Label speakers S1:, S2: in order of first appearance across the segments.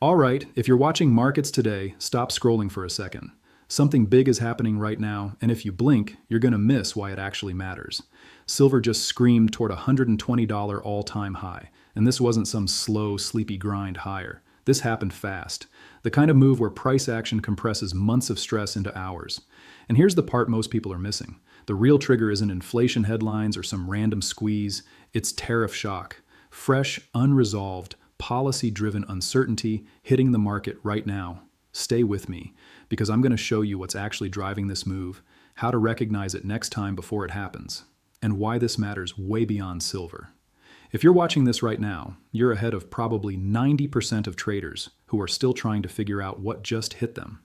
S1: All right, if you're watching markets today, stop scrolling for a second. Something big is happening right now, and if you blink, you're going to miss why it actually matters. Silver just screamed toward a $120 all-time high, and this wasn't some slow, sleepy grind higher. This happened fast. The kind of move where price action compresses months of stress into hours. And here's the part most people are missing. The real trigger isn't inflation headlines or some random squeeze, it's tariff shock. Fresh, unresolved, policy-driven uncertainty hitting the market right now. Stay with me, because I'm going to show you what's actually driving this move, how to recognize it next time before it happens, and why this matters way beyond silver. If you're watching this right now, you're ahead of probably 90% of traders who are still trying to figure out what just hit them.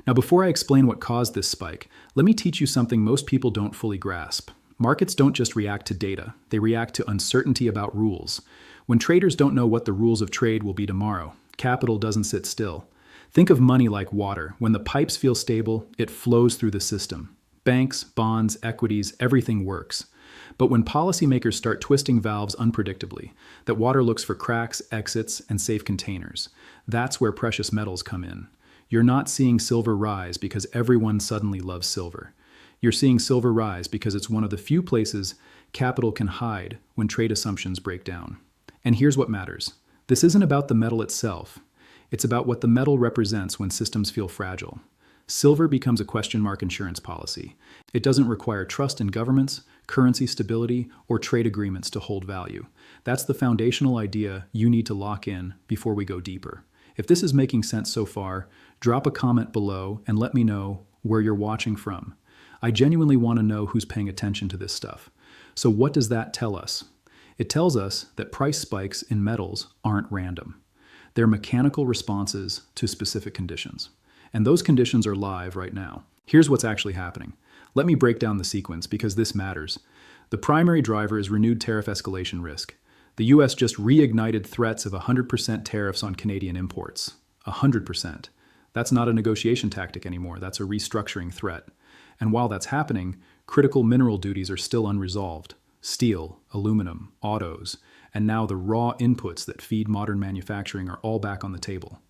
S1: Now, before I explain what caused this spike, let me teach you something most people don't fully grasp. Markets don't just react to data, they react to uncertainty about rules. When traders don't know what the rules of trade will be tomorrow, capital doesn't sit still. Think of money like water. When the pipes feel stable, it flows through the system. Banks, bonds, equities, everything works. But when policymakers start twisting valves unpredictably, that water looks for cracks, exits, and safe containers, that's where precious metals come in. You're not seeing silver rise because everyone suddenly loves silver. You're seeing silver rise because it's one of the few places capital can hide when trade assumptions break down. And here's what matters. This isn't about the metal itself. It's about what the metal represents when systems feel fragile. Silver becomes a question mark insurance policy. It doesn't require trust in governments, currency stability, or trade agreements to hold value. That's the foundational idea you need to lock in before we go deeper. If this is making sense so far, drop a comment below and let me know where you're watching from. I genuinely want to know who's paying attention to this stuff. So what does that tell us? It tells us that price spikes in metals aren't random. They're mechanical responses to specific conditions. And those conditions are live right now. Here's what's actually happening. Let me break down the sequence because this matters. The primary driver is renewed tariff escalation risk. The US just reignited threats of 100% tariffs on Canadian imports. 100%. That's not a negotiation tactic anymore, that's a restructuring threat. And while that's happening, critical mineral duties are still unresolved. Steel, aluminum, autos, and now the raw inputs that feed modern manufacturing are all back on the table.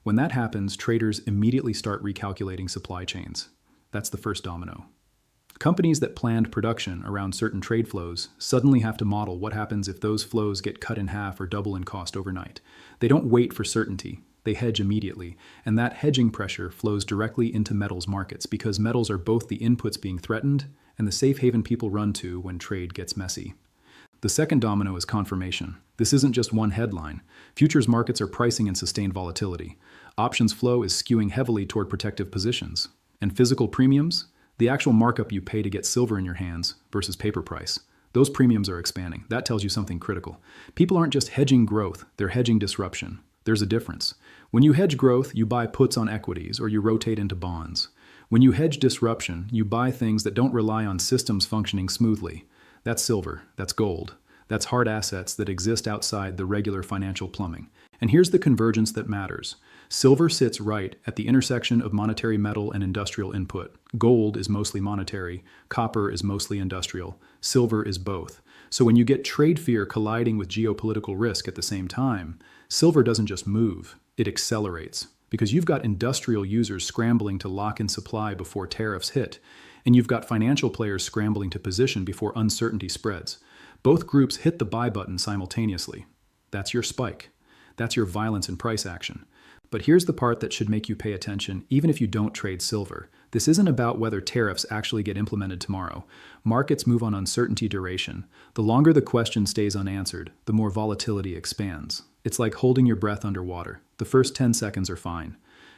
S1: When that happens, traders immediately start recalculating supply chains. That's the first domino. Companies that planned production around certain trade flows suddenly have to model what happens if those flows get cut in half or double in cost overnight. They don't wait for certainty. They hedge immediately, and that hedging pressure flows directly into metals markets because metals are both the inputs being threatened and the safe haven people run to when trade gets messy. The second domino is confirmation. This isn't just one headline. Futures markets are pricing in sustained volatility. Options flow is skewing heavily toward protective positions. And physical premiums, the actual markup you pay to get silver in your hands versus paper price, those premiums are expanding. That tells you something critical. People aren't just hedging growth, they're hedging disruption. There's a difference. When you hedge growth, you buy puts on equities or you rotate into bonds. When you hedge disruption, you buy things that don't rely on systems functioning smoothly. That's silver, that's gold, that's hard assets that exist outside the regular financial plumbing. And here's the convergence that matters. Silver sits right at the intersection of monetary metal and industrial input. Gold is mostly monetary, copper is mostly industrial, silver is both. So when you get trade fear colliding with geopolitical risk at the same time, silver doesn't just move, it accelerates. Because you've got industrial users scrambling to lock in supply before tariffs hit, and you've got financial players scrambling to position before uncertainty spreads. Both groups hit the buy button simultaneously. That's your spike. That's your violence in price action. But here's the part that should make you pay attention even if you don't trade silver. This isn't about whether tariffs actually get implemented tomorrow. Markets move on uncertainty duration. The longer the question stays unanswered, the more volatility expands. It's like holding your breath underwater. The first 10 seconds are fine.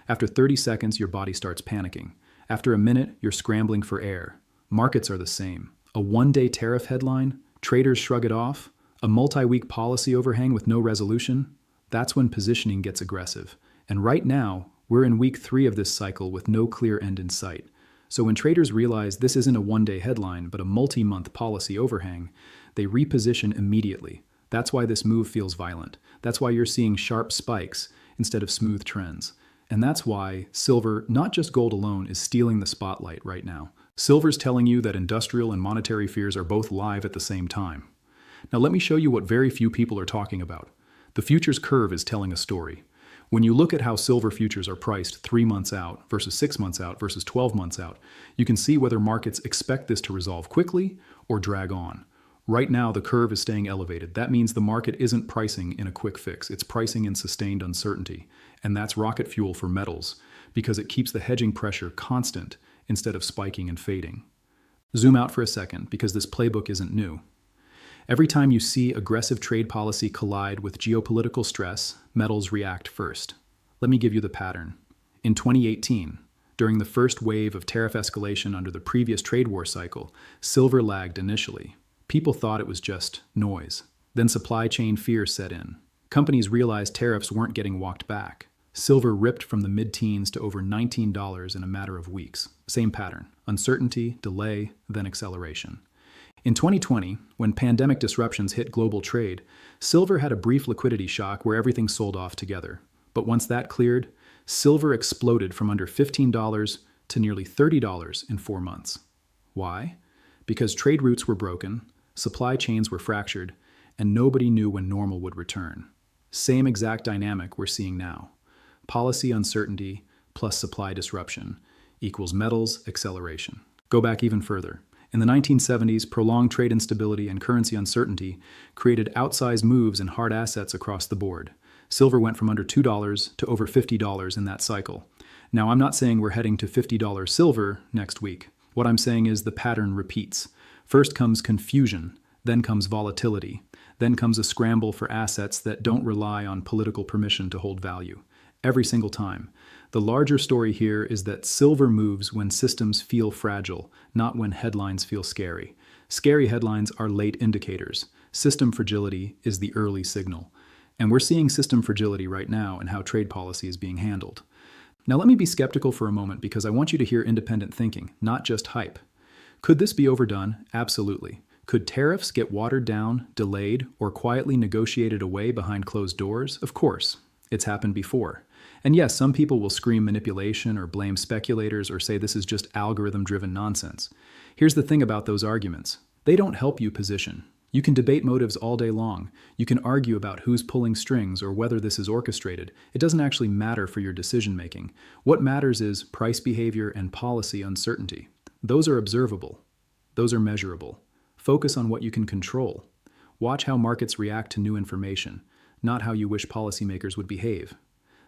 S1: After 30 seconds, your body starts panicking. After a minute, you're scrambling for air. Markets are the same. A one-day tariff headline, traders shrug it off, a multi-week policy overhang with no resolution. That's when positioning gets aggressive. And right now, we're in week 3 of this cycle with no clear end in sight. So when traders realize this isn't a one-day headline, but a multi-month policy overhang, they reposition immediately. That's why this move feels violent. That's why you're seeing sharp spikes instead of smooth trends. And that's why silver, not just gold alone, is stealing the spotlight right now. Silver's telling you that industrial and monetary fears are both live at the same time. Now let me show you what very few people are talking about. The futures curve is telling a story. When you look at how silver futures are priced 3 months out versus 6 months out versus 12 months out, you can see whether markets expect this to resolve quickly or drag on. Right now, the curve is staying elevated. That means the market isn't pricing in a quick fix. It's pricing in sustained uncertainty. And that's rocket fuel for metals because it keeps the hedging pressure constant instead of spiking and fading. Zoom out for a second because this playbook isn't new. Every time you see aggressive trade policy collide with geopolitical stress, metals react first. Let me give you the pattern. In 2018, during the first wave of tariff escalation under the previous trade war cycle, silver lagged initially. People thought it was just noise. Then supply chain fear set in. Companies realized tariffs weren't getting walked back. Silver ripped from the mid-teens to over $19 in a matter of weeks. Same pattern: uncertainty, delay, then acceleration. In 2020, when pandemic disruptions hit global trade, silver had a brief liquidity shock where everything sold off together. But once that cleared, silver exploded from under $15 to nearly $30 in 4 months. Why? Because trade routes were broken, supply chains were fractured, and nobody knew when normal would return. Same exact dynamic we're seeing now. Policy uncertainty plus supply disruption equals metals acceleration. Go back even further. In the 1970s, prolonged trade instability and currency uncertainty created outsized moves in hard assets across the board. Silver went from under $2 to over $50 in that cycle. Now, I'm not saying we're heading to $50 silver next week. What I'm saying is the pattern repeats. First comes confusion, then comes volatility, then comes a scramble for assets that don't rely on political permission to hold value. Every single time. The larger story here is that silver moves when systems feel fragile, not when headlines feel scary. Scary headlines are late indicators. System fragility is the early signal. And we're seeing system fragility right now in how trade policy is being handled. Now let me be skeptical for a moment because I want you to hear independent thinking, not just hype. Could this be overdone? Absolutely. Could tariffs get watered down, delayed, or quietly negotiated away behind closed doors? Of course. It's happened before. And yes, some people will scream manipulation or blame speculators or say this is just algorithm-driven nonsense. Here's the thing about those arguments. They don't help you position. You can debate motives all day long. You can argue about who's pulling strings or whether this is orchestrated. It doesn't actually matter for your decision-making. What matters is price behavior and policy uncertainty. Those are observable. Those are measurable. Focus on what you can control. Watch how markets react to new information, not how you wish policymakers would behave.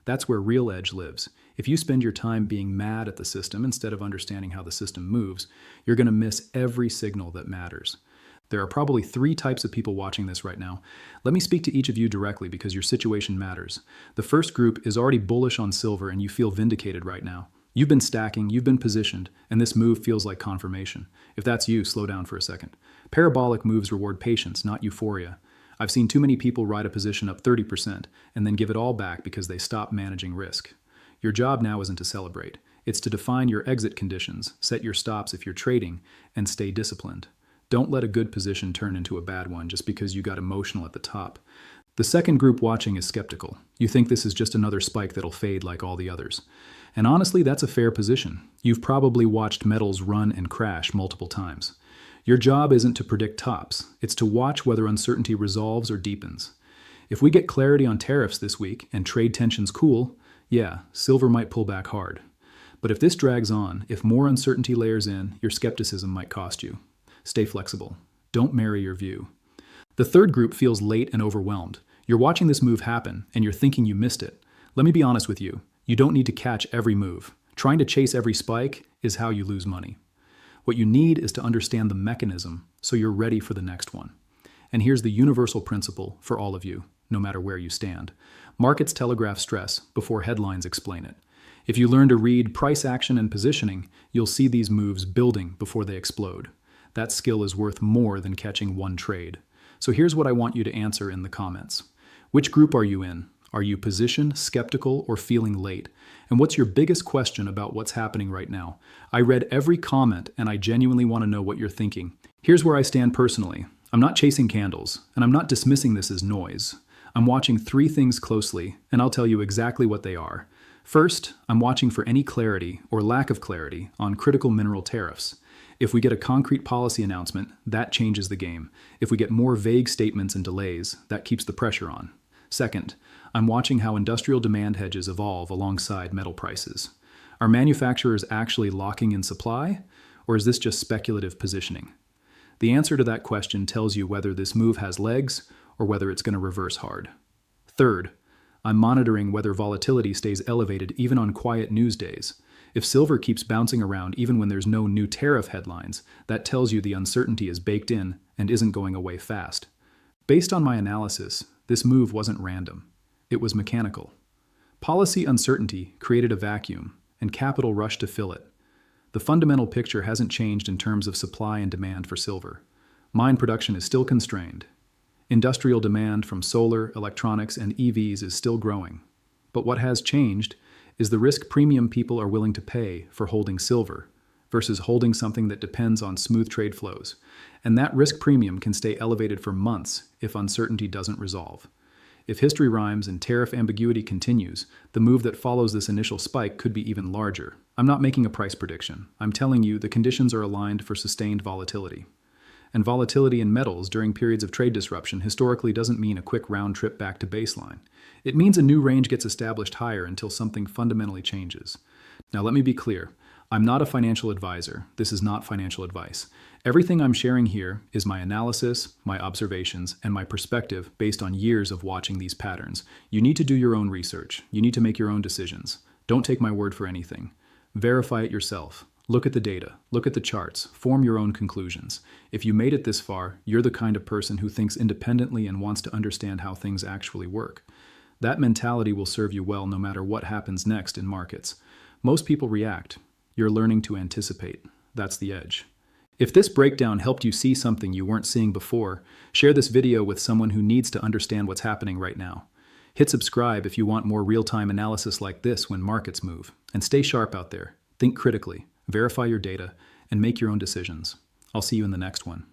S1: That's where real edge lives. If you spend your time being mad at the system instead of understanding how the system moves, you're going to miss every signal that matters. There are probably 3 types of people watching this right now. Let me speak to each of you directly because your situation matters. The first group is already bullish on silver and you feel vindicated right now. You've been stacking, you've been positioned, and this move feels like confirmation. If that's you, slow down for a second. Parabolic moves reward patience, not euphoria. I've seen too many people ride a position up 30% and then give it all back because they stop managing risk. Your job now isn't to celebrate. It's to define your exit conditions, set your stops if you're trading, and stay disciplined. Don't let a good position turn into a bad one just because you got emotional at the top. The second group watching is skeptical. You think this is just another spike that'll fade like all the others. And honestly, that's a fair position. You've probably watched metals run and crash multiple times. Your job isn't to predict tops. It's to watch whether uncertainty resolves or deepens. If we get clarity on tariffs this week and trade tensions cool, yeah, silver might pull back hard. But if this drags on, if more uncertainty layers in, your skepticism might cost you. Stay flexible. Don't marry your view. The third group feels late and overwhelmed. You're watching this move happen and you're thinking you missed it. Let me be honest with you. You don't need to catch every move. Trying to chase every spike is how you lose money. What you need is to understand the mechanism so you're ready for the next one. And here's the universal principle for all of you, no matter where you stand. Markets telegraph stress before headlines explain it. If you learn to read price action and positioning, you'll see these moves building before they explode. That skill is worth more than catching one trade. So here's what I want you to answer in the comments. Which group are you in? Are you positioned, skeptical, or feeling late? And what's your biggest question about what's happening right now? I read every comment and I genuinely want to know what you're thinking. Here's where I stand personally. I'm not chasing candles, and I'm not dismissing this as noise. I'm watching 3 things closely, and I'll tell you exactly what they are. First, I'm watching for any clarity or lack of clarity on critical mineral tariffs. If we get a concrete policy announcement, that changes the game. If we get more vague statements and delays, that keeps the pressure on. Second, I'm watching how industrial demand hedges evolve alongside metal prices. Are manufacturers actually locking in supply, or is this just speculative positioning? The answer to that question tells you whether this move has legs or whether it's going to reverse hard. Third, I'm monitoring whether volatility stays elevated even on quiet news days. If silver keeps bouncing around even when there's no new tariff headlines, that tells you the uncertainty is baked in and isn't going away fast. Based on my analysis, this move wasn't random. It was mechanical. Policy uncertainty created a vacuum, and capital rushed to fill it. The fundamental picture hasn't changed in terms of supply and demand for silver. Mine production is still constrained. Industrial demand from solar, electronics, and EVs is still growing. But what has changed is the risk premium people are willing to pay for holding silver versus holding something that depends on smooth trade flows. And that risk premium can stay elevated for months if uncertainty doesn't resolve. If history rhymes and tariff ambiguity continues, the move that follows this initial spike could be even larger. I'm not making a price prediction. I'm telling you the conditions are aligned for sustained volatility. And volatility in metals during periods of trade disruption historically doesn't mean a quick round trip back to baseline. It means a new range gets established higher until something fundamentally changes. Now let me be clear. I'm not a financial advisor. This is not financial advice. Everything I'm sharing here is my analysis, my observations, and my perspective based on years of watching these patterns. You need to do your own research. You need to make your own decisions. Don't take my word for anything. Verify it yourself. Look at the data. Look at the charts. Form your own conclusions. If you made it this far, you're the kind of person who thinks independently and wants to understand how things actually work. That mentality will serve you well no matter what happens next in markets. Most people react. You're learning to anticipate. That's the edge. If this breakdown helped you see something you weren't seeing before, share this video with someone who needs to understand what's happening right now. Hit subscribe if you want more real-time analysis like this when markets move. And stay sharp out there. Think critically, verify your data, and make your own decisions. I'll see you in the next one.